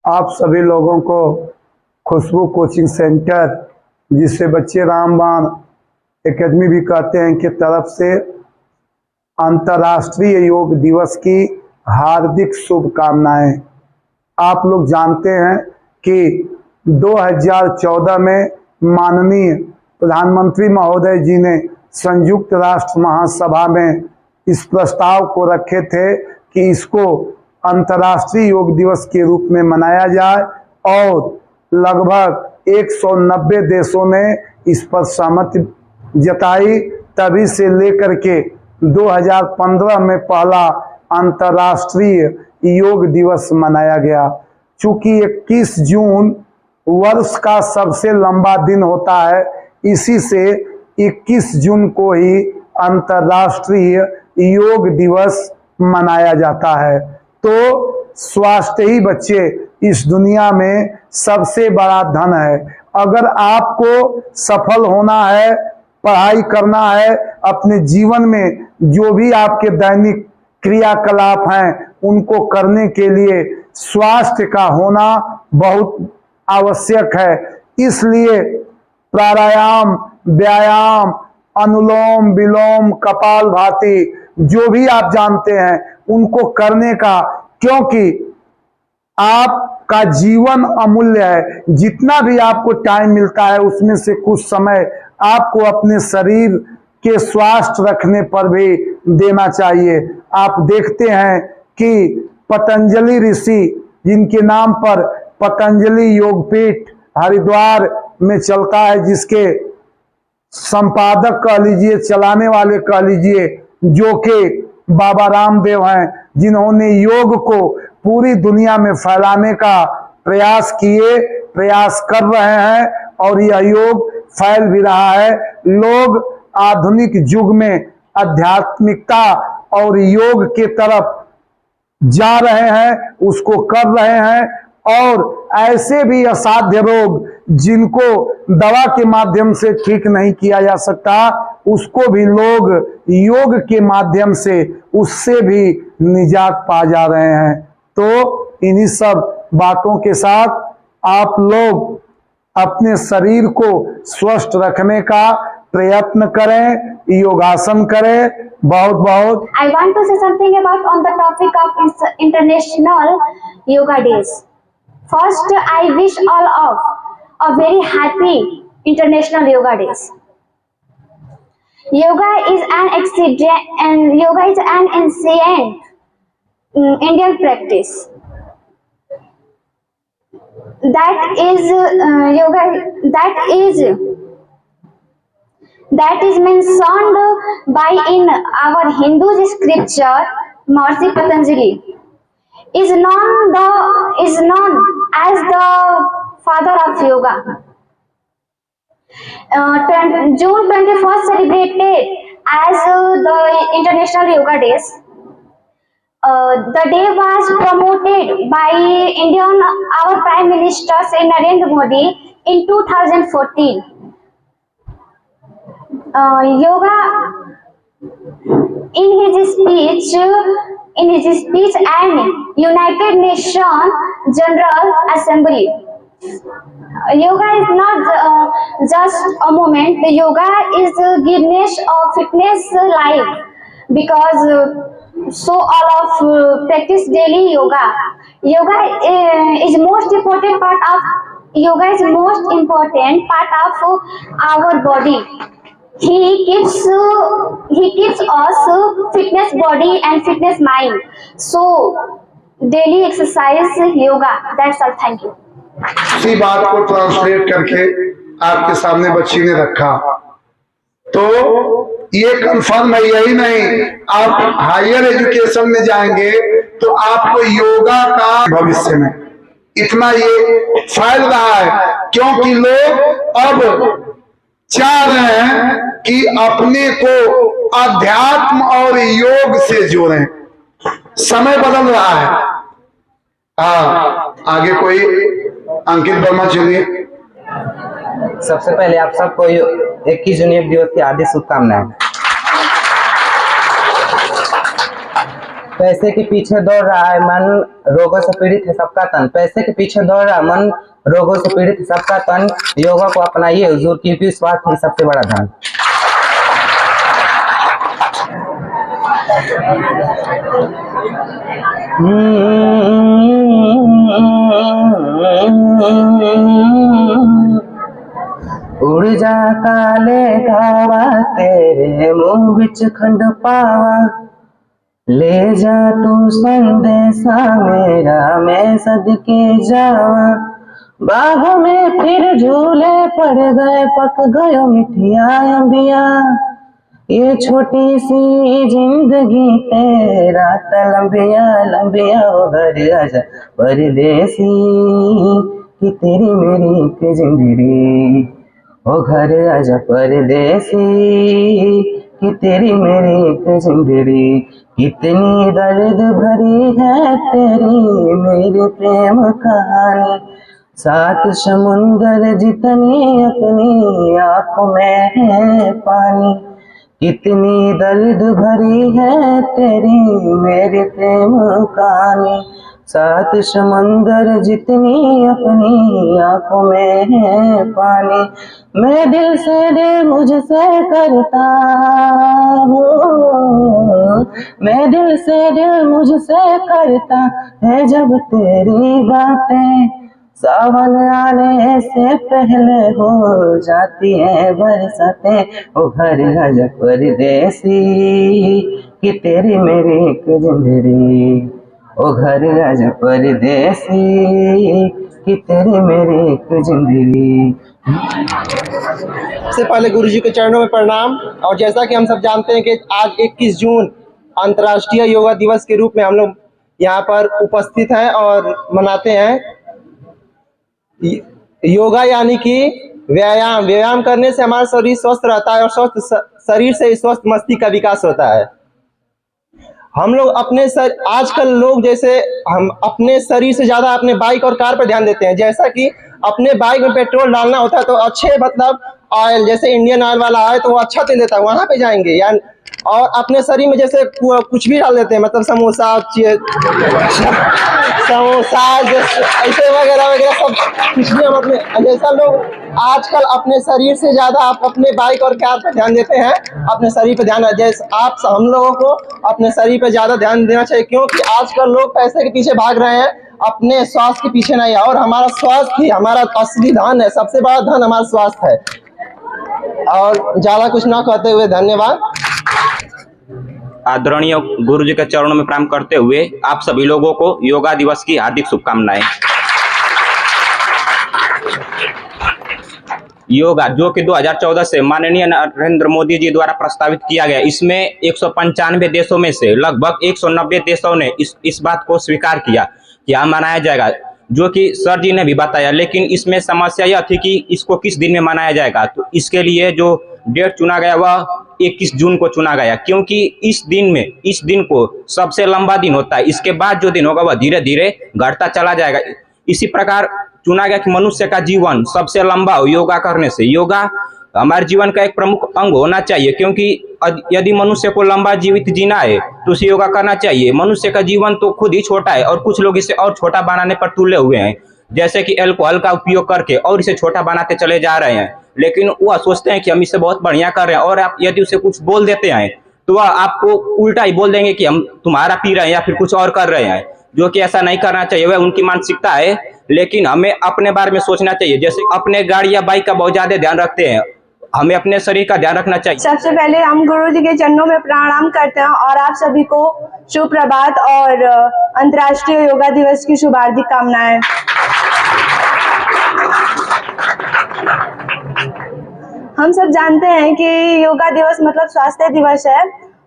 आप सभी लोगों को खुशबू कोचिंग सेंटर, जिसे बच्चे रामबाण एकेडमी भी कहते हैं, की तरफ से अंतर्राष्ट्रीय योग दिवस की हार्दिक शुभकामनाएं। आप लोग जानते हैं कि 2014 में माननीय प्रधानमंत्री महोदय जी ने संयुक्त राष्ट्र महासभा में इस प्रस्ताव को रखे थे कि इसको अंतर्राष्ट्रीय योग दिवस के रूप में मनाया जाए, और लगभग 190 देशों ने इस पर सहमति जताई। तभी से लेकर के 2015 में पहला अंतर्राष्ट्रीय योग दिवस मनाया गया। चूंकि 21 जून वर्ष का सबसे लंबा दिन होता है, इसी से 21 जून को ही अंतर्राष्ट्रीय योग दिवस मनाया जाता है। तो स्वास्थ्य ही बच्चे इस दुनिया में सबसे बड़ा धन है। अगर आपको सफल होना है, पढ़ाई करना है, अपने जीवन में जो भी आपके दैनिक क्रियाकलाप हैं उनको करने के लिए स्वास्थ्य का होना बहुत आवश्यक है। इसलिए प्राणायाम, व्यायाम, अनुलोम विलोम, कपालभाति, जो भी आप जानते हैं उनको करने का, क्योंकि आपका जीवन अमूल्य है। जितना भी आपको टाइम मिलता है उसमें से कुछ समय आपको अपने शरीर के स्वास्थ्य रखने पर भी देना चाहिए। आप देखते हैं कि पतंजलि ऋषि, जिनके नाम पर पतंजलि योगपीठ हरिद्वार में चलता है, जिसके संपादक कह लीजिए, चलाने वाले कह लीजिए, जो कि बाबा रामदेव हैं, जिन्होंने योग को पूरी दुनिया में फैलाने का प्रयास कर रहे हैं, और यह योग फैल भी रहा है। लोग आधुनिक युग में आध्यात्मिकता और योग के तरफ जा रहे हैं, उसको कर रहे हैं, और ऐसे भी असाध्य रोग जिनको दवा के माध्यम से ठीक नहीं किया जा सकता, उसको भी लोग योग के माध्यम से उससे भी निजात पा जा रहे हैं। तो इन्हीं सब बातों के साथ आप लोग अपने शरीर को स्वस्थ रखने का प्रयत्न करें, योगासन करें। बहुत बहुत I want to say something about on the topic of International Yoga Days. First, I wish all of a very happy International Yoga Days. Yoga is an ancient Indian practice. That is mentioned by in our Hindu scripture. Maharishi Patanjali is known as the father of yoga. June 21st celebrated as the International Yoga Days. The day was promoted by our Prime Minister Shri Narendra Modi in 2014. Yoga in his speech and United Nations General Assembly. Yoga is not just a moment. Yoga is a giveness of fitness life, because so all of practice daily yoga. Yoga is most important part of our body. He keeps us fitness body and fitness mind. So daily exercise yoga. That's all. Thank you. इसी बात को translate करके आपके सामने बच्ची ने रखा, तो ये कंफर्म है। यही नहीं, आप हायर एजुकेशन में जाएंगे तो आपको योगा का भविष्य में इतना ये फैल रहा है, क्योंकि लोग अब चाह रहे हैं कि अपने को अध्यात्म और योग से जोड़ें। समय बदल रहा है। आगे कोई अंकित वर्मा, चलिए। सबसे पहले आप सबको 21 जून योग दिवस की हार्दिक शुभकामनाएं। पैसे के पीछे दौड़ रहा है मन, रोगों से पीड़ित है सबका तन। पैसे के पीछे दौड़ रहा है मन, रोगों से पीड़ित है सबका तन। योगा को अपनाइए हुजूर, क्योंकि स्वास्थ्य ही सबसे बड़ा धन। उड़ जा काले गावा, तेरे मुंह बिच खंड पावा। ले जा तू संदेशा मेरा, मैं सदके जावा। बागों में फिर झूले पड़ गए, पक गयो मिठिया अंबिया। ये छोटी सी जिंदगी तेरा लंबिया लंबिया, ओ घर आजा परदेसी, कि तेरी मेरी एक जिंदगी। ओ घर आजा परदेसी, कि तेरी मेरी एक जिंदगी। कितनी दर्द भरी है तेरी मेरी प्रेम कहानी, सात समुंदर जितनी अपनी आंखों में है पानी। कितनी दर्द भरी है तेरी मेरी प्रेम कहानी, सात समंदर जितनी अपनी आंखों में है पानी। मैं दिल से दिल मुझसे करता हूँ, मैं दिल से दिल मुझसे करता है जब तेरी बातें। सावन आने से पहले हो जाती है बरसातें। ओ घर आजा परदेसी, कि तेरी मेरी एक जिंदगी। ओ घर आजा परदेसी, कि तेरी मेरी एक जिंदगी। सबसे पहले गुरु जी के चरणों में प्रणाम। और जैसा कि हम सब जानते हैं कि आज 21 जून अंतर्राष्ट्रीय योगा दिवस के रूप में हम लोग यहाँ पर उपस्थित हैं और मनाते हैं। योगा यानी कि व्यायाम। व्यायाम करने से हमारा शरीर स्वस्थ रहता है और स्वस्थ शरीर से स्वस्थ मस्तिष्क का विकास होता है। हम लोग आजकल लोग जैसे हम अपने शरीर से ज़्यादा अपने बाइक और कार पर ध्यान देते हैं। जैसा कि अपने बाइक में पेट्रोल डालना होता है तो अच्छे मतलब ऑयल, जैसे इंडियन ऑयल वाला है तो वो अच्छा तेल देता है, वहाँ पे जाएंगे। या और अपने शरीर में जैसे कुछ भी डाल देते हैं, मतलब समोसा ऐसे वगैरह वगैरह सब कुछ भी हम अपने, जैसा लोग आजकल अपने शरीर से ज़्यादा आप अपने बाइक और कार पर ध्यान देते हैं। अपने शरीर पर ध्यान, जैसे हम लोगों को अपने शरीर पर ज़्यादा ध्यान देना चाहिए, क्योंकि आजकल लोग पैसे के पीछे भाग रहे हैं, अपने स्वास्थ्य के पीछे नहीं है। और हमारा स्वास्थ्य ही हमारा असली धन है, सबसे बड़ा धन हमारा स्वास्थ्य है। और ज़्यादा कुछ ना कहते हुए धन्यवाद। आदरणीय गुरु जी के चरणों में प्रणाम करते हुए आप सभी लोगों को योगा दिवस की हार्दिक शुभकामनाएं। योगा जो कि 2014 से माननीय नरेंद्र मोदी जी द्वारा प्रस्तावित किया गया, इसमें 195 देशों में से लगभग 190 देशों ने इस बात को स्वीकार किया कि यहाँ मनाया जाएगा, जो कि सर जी ने भी बताया। लेकिन इसमें समस्या यह थी कि इसको किस दिन में मनाया जाएगा, तो इसके लिए जो डेट चुना गया वह 21 जून को चुना गया, क्योंकि इस दिन को सबसे लंबा दिन होता है। इसके बाद जो दिन होगा वह धीरे धीरे घटता चला जाएगा। इसी प्रकार चुना गया कि मनुष्य का जीवन सबसे लंबा हो योगा करने से। योगा हमारे जीवन का एक प्रमुख अंग होना चाहिए, क्योंकि यदि मनुष्य को लंबा जीवित जीना है तो उसे योगा करना चाहिए। मनुष्य का जीवन तो खुद ही छोटा है और कुछ लोग इसे और छोटा बनाने पर तुले हुए हैं, जैसे कि अल्कोहल का उपयोग करके और इसे छोटा बनाते चले जा रहे हैं। लेकिन वह सोचते हैं कि हम इसे बहुत बढ़िया कर रहे हैं, और आप यदि उसे कुछ बोल देते हैं तो वह आपको उल्टा ही बोल देंगे कि हम तुम्हारा पी रहे हैं या फिर कुछ और कर रहे हैं, जो कि ऐसा नहीं करना चाहिए। वह उनकी मानसिकता है, लेकिन हमें अपने बारे में सोचना चाहिए। जैसे अपने गाड़ी या बाइक का बहुत ज्यादा ध्यान रखते हैं, हमें अपने शरीर का ध्यान रखना चाहिए। सबसे पहले हम गुरु जी के चरणों में प्रणाम करते हैं और आप सभी को शुभ प्रभात और अंतर्राष्ट्रीय योगा दिवस की शुभ हार्दिक कामनाएं। हम सब जानते हैं कि योगा दिवस मतलब स्वास्थ्य दिवस है,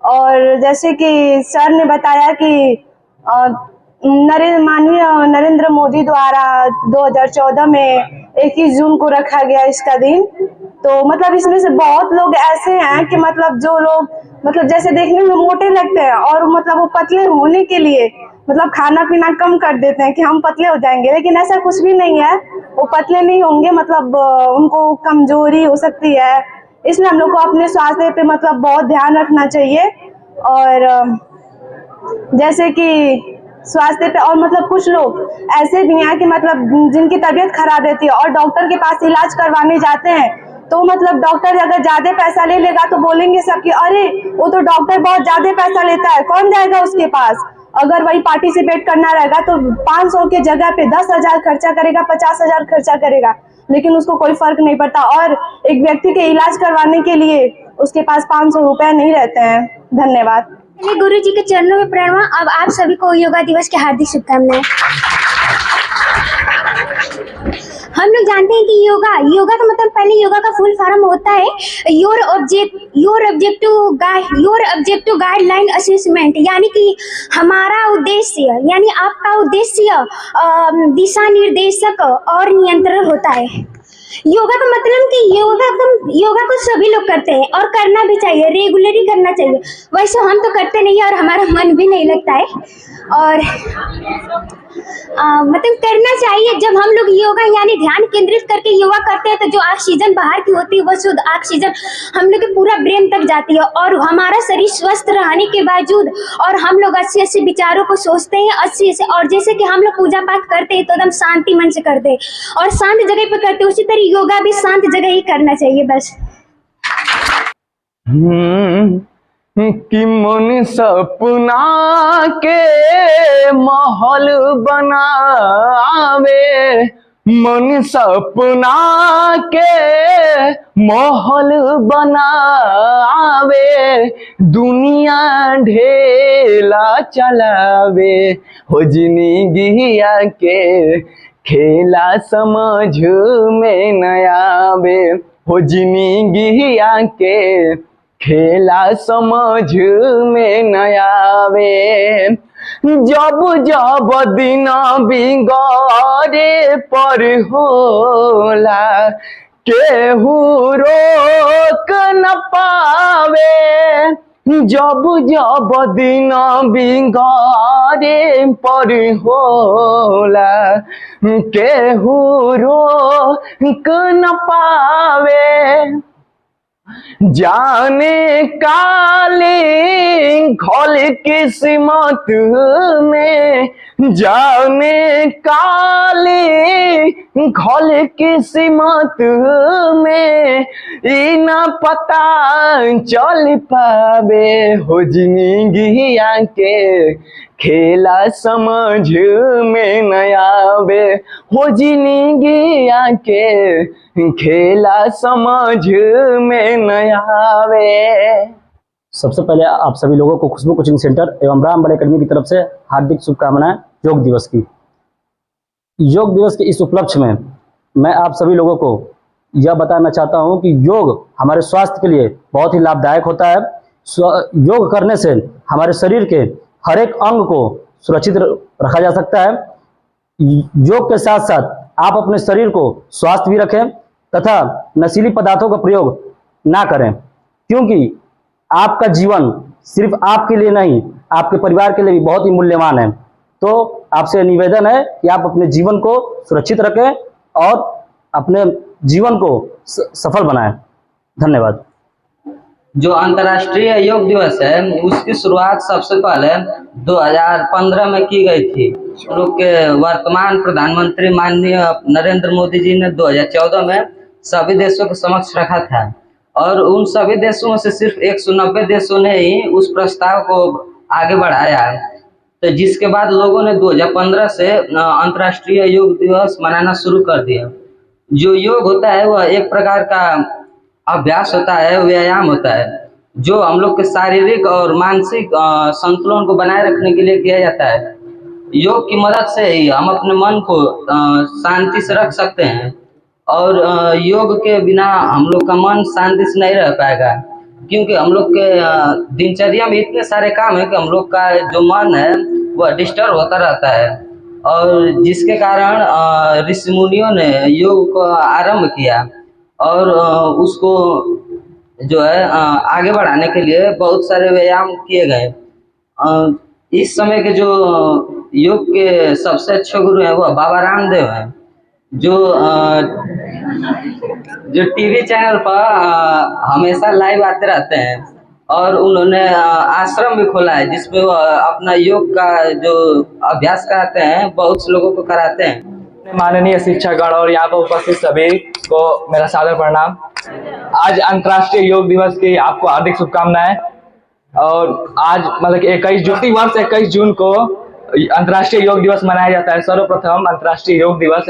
और जैसे कि सर ने बताया कि माननीय नरेंद्र मोदी द्वारा 2014 में 21 जून को रखा गया इसका दिन। तो मतलब इसमें से बहुत लोग ऐसे हैं कि मतलब जो लोग मतलब जैसे देखने में मोटे लगते हैं और मतलब वो पतले होने के लिए मतलब खाना पीना कम कर देते हैं कि हम पतले हो जाएंगे, लेकिन ऐसा कुछ भी नहीं है। वो पतले नहीं होंगे, मतलब उनको कमजोरी हो सकती है। इसलिए हम लोग को अपने स्वास्थ्य पे मतलब बहुत ध्यान रखना चाहिए। और जैसे कि स्वास्थ्य पे, और मतलब कुछ लोग ऐसे भी हैं कि मतलब जिनकी तबीयत खराब रहती है और डॉक्टर के पास इलाज करवाने जाते हैं, तो मतलब डॉक्टर अगर ज्यादा पैसा ले लेगा तो बोलेंगे सब कि अरे वो तो डॉक्टर बहुत ज्यादा पैसा लेता है, कौन जाएगा उसके पास। अगर वही पार्टिसिपेट करना रहेगा तो 500 के जगह पे 10,000 खर्चा करेगा, 50,000 खर्चा करेगा, लेकिन उसको कोई फर्क नहीं पड़ता। और एक व्यक्ति के इलाज करवाने के लिए उसके पास 500 रुपए नहीं रहते हैं। धन्यवाद। पहले गुरु जी के चरणों में प्रणाम। अब आप सभी को योगा दिवस की हार्दिक शुभकामनाएं। हम लोग जानते हैं कि योगा का मतलब, पहले योगा का फुल फॉर्म होता है योर ऑब्जेक्टिव गाइडलाइन असेसमेंट, यानी कि हमारा उद्देश्य, यानी आपका उद्देश्य दिशा निर्देशक और नियंत्रण होता है। योगा का मतलब कि योगा को सभी लोग करते हैं और करना भी चाहिए, रेगुलरली करना चाहिए। वैसे हम तो करते नहीं है और हमारा मन भी नहीं लगता है, और मतलब करना चाहिए। जब हम लोग योगा यानी ध्यान केंद्रित करके योगा करते हैं तो जो ऑक्सीजन बाहर की होती है वो शुद्ध ऑक्सीजन हम लोग के पूरा ब्रेन तक जाती है, और हमारा शरीर स्वस्थ रहने के बावजूद, और हम लोग अच्छे विचारों को सोचते हैं अच्छे से। और जैसे कि हम लोग पूजा पाठ करते हैं तो एकदम शांति मन से करते हैं और शांत जगह पे करते हैं, उसी तरह योगा भी शांत जगह ही करना चाहिए बस। कि मन सपना के महल बनावे, मन सपना के महल बनावे, दुनिया ढेला चलावे, हो जिंदगिया के खेला समझ में न आवे, हो जिंदगिया के खेला समझ में न आवे। जब जब दिन बिगड़े पर होला, केहू रोक न पावे, जब जब दिन बिगड़े पर होला, केहू रोक न पावे। जाने काले खोल किस्मत में, जाने काले खोल किस्मत में, ई न पता चल पावे, हो जिंदगिया के खेला समझ में न आवे, हो जिंदगिया के खेला समझ में न आवे। सबसे पहले आप सभी लोगों को खुशबू कोचिंग सेंटर एवं रामबड़ एकेडमी की तरफ से हार्दिक शुभकामनाएं योग दिवस की। योग दिवस के इस उपलक्ष्य में मैं आप सभी लोगों को यह बताना चाहता हूं कि योग हमारे स्वास्थ्य के लिए बहुत ही लाभदायक होता है। योग करने से हमारे शरीर के हर एक अंग को सुरक्षित रखा जा सकता है। योग के साथ साथ आप अपने शरीर को स्वस्थ भी रखें तथा नशीली पदार्थों का प्रयोग ना करें, क्योंकि आपका जीवन सिर्फ आपके लिए नहीं, आपके परिवार के लिए भी बहुत ही मूल्यवान है। तो आपसे निवेदन है कि आप अपने जीवन को सुरक्षित रखें और अपने जीवन को सफल बनाएं। धन्यवाद। जो अंतर्राष्ट्रीय योग दिवस है उसकी शुरुआत सबसे पहले 2015 में की गई थी। लोग के वर्तमान प्रधानमंत्री माननीय नरेंद्र मोदी जी ने 2014 में सभी देशों के समक्ष रखा था, और उन सभी देशों में से सिर्फ 190 देशों ने ही उस प्रस्ताव को आगे बढ़ाया। तो जिसके बाद लोगों ने 2015 से अंतर्राष्ट्रीय योग दिवस मनाना शुरू कर दिया। जो योग होता है वह एक प्रकार का अभ्यास होता है, व्यायाम होता है, जो हम लोग के शारीरिक और मानसिक संतुलन को बनाए रखने के लिए किया जाता है। योग की मदद से ही हम अपने मन को शांति से रख सकते हैं, और योग के बिना हम लोग का मन शांति से नहीं रह पाएगा, क्योंकि हम लोग के दिनचर्या में इतने सारे काम है कि हम लोग का जो मन है वह डिस्टर्ब होता रहता है, और जिसके कारण ऋषि मुनियों ने योग को आरंभ किया, और उसको जो है आगे बढ़ाने के लिए बहुत सारे व्यायाम किए गए। इस समय के जो योग के सबसे अच्छे गुरु हैं वह बाबा रामदेव हैं, जो टीवी चैनल पर हमेशा लाइव आते रहते हैं, और उन्होंने आश्रम भी खोला है जिसमें वो अपना योग का जो अभ्यास कराते हैं, बहुत से लोगों को कराते हैं। माननीय शिक्षकगण और यहाँ पर उपस्थित सभी को मेरा सादर प्रणाम। आज अंतर्राष्ट्रीय योग दिवस की आपको हार्दिक शुभकामनाएं। और आज मतलब 21 जून को अंतर्राष्ट्रीय योग दिवस मनाया जाता है। सर्वप्रथम अंतर्राष्ट्रीय योग दिवस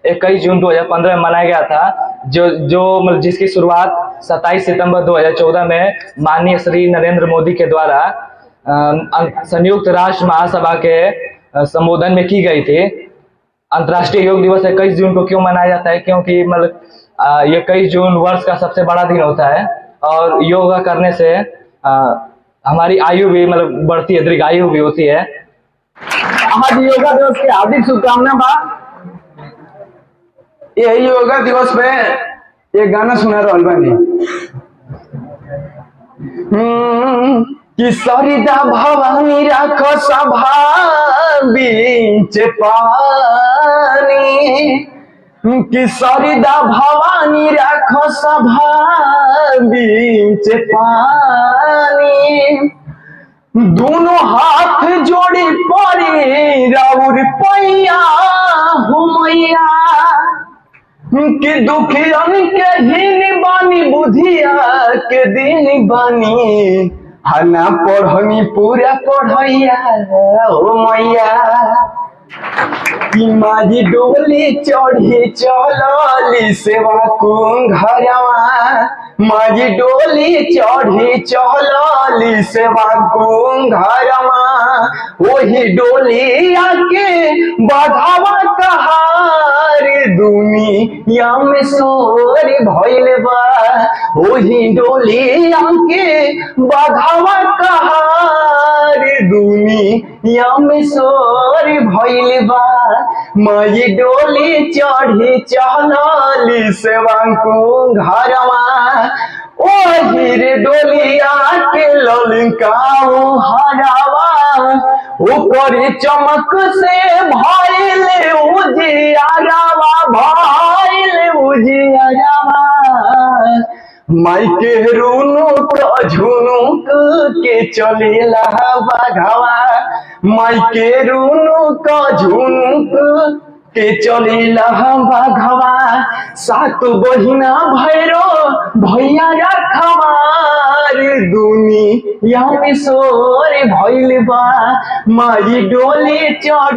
21 जून 2015 में मनाया गया था, जो जिसकी शुरुआत 27 सितंबर 2014 में माननीय श्री नरेंद्र मोदी के द्वारा संयुक्त राष्ट्र महासभा के संबोधन में की गई थी। अंतर्राष्ट्रीय योग दिवस 21 जून को क्यों मनाया जाता है? क्योंकि मतलब ये 21 जून वर्ष का सबसे बड़ा दिन होता है और योगा करने से हमारी आयु भी मतलब बढ़ती है, दीर्घायु भी होती है। आज योगा दिवस की हार्दिक शुभकामना बा। यही योगा दिवस पे एक गाना सुना रहल बानी कि सरिता भवानी राखो सभा बीच पानी, कि सरिता भवानी राखो सभा बीच पानी, दोनों हाथ जोड़ी पड़ी राउर पैया हो मैया, कि दुखियन के हीन बानी बुधिया के दिन बानी, हना पढ़नी पूरा पढ़ैया हो मैया, कि माजी डोली चढ़ी चलली सेवा कुंघरवा, माजी डोली चढ़ी चलली सेवा कुंघरवा, वही डोली आके बढ़ावा कहार दुनिया में सोर भइल बा, वही डोली आके बढ़ावा कहार दुनिया में सोर भइल बा, माई डोली चढ़ी चलली सेवा कुंघरवा, ओही रे डोलिया के ललकाऊ हरावा, ऊपर चमक से भइल उजियारावा, भइल उजियारावा, माई के रुनुक झुनुक के चलेला बाघवा, माई के रुनुक झुनुक के चलेला बाघवा, सात बहिना भैरो भैया रखवार दुनिया में सोर भइल बा, माई डोली चढ़